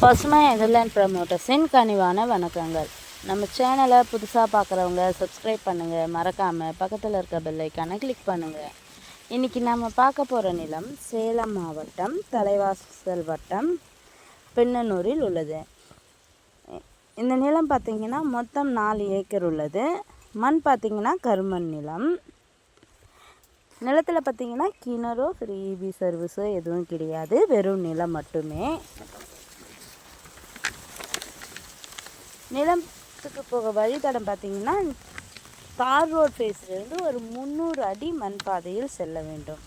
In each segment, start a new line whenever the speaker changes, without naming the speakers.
பசுமை எதிர்லேண்ட் ப்ரமோட்டர்ஸின் கனிவான வணக்கங்கள். நம்ம சேனலை புதுசாக பார்க்குறவங்க சப்ஸ்கிரைப் பண்ணுங்கள், மறக்காமல் பக்கத்தில் இருக்க பெல் ஐக்கானை கிளிக் பண்ணுங்கள். இன்றைக்கி நம்ம பார்க்க போகிற நிலம் சேலம் மாவட்டம் தலைவாசல் வட்டம் பெண்ணனூரில் உள்ளது. இந்த நிலம் பார்த்திங்கன்னா மொத்தம் 4 ஏக்கர் உள்ளது. மண் பார்த்திங்கன்னா கருமண் நிலம். நிலத்தில் பார்த்திங்கன்னா கிணறோ ஃப்ரீ இபி சர்வீஸோ எதுவும் கிடையாது, வெறும் நிலம் மட்டுமே. நிலத்துக்கு போக வழித்தடம் பார்த்திங்கன்னா தார் ரோட் ஃபேஸ்லேருந்து ஒரு 300 அடி மண் பாதையில் செல்ல வேண்டும்.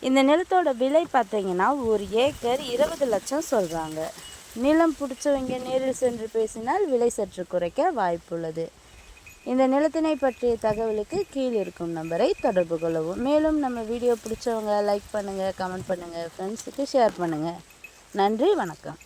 இந்த நிலத்தோட விலை பார்த்திங்கன்னா 1 ஏக்கர் 20 லட்சம் சொல்கிறாங்க. நிலம் பிடிச்சவங்க நேரில் சென்று பேசினால் விலை சற்று குறைக்க வாய்ப்புள்ளது. இந்த நிலத்தினை பற்றிய தகவலுக்கு கீழ் இருக்கும் நம்பரை தொடர்பு கொள்ளவும். மேலும் நம்ம வீடியோ பிடிச்சவங்க லைக் பண்ணுங்கள், கமெண்ட் பண்ணுங்கள், ஃப்ரெண்ட்ஸுக்கு ஷேர் பண்ணுங்கள். நன்றி, வணக்கம்.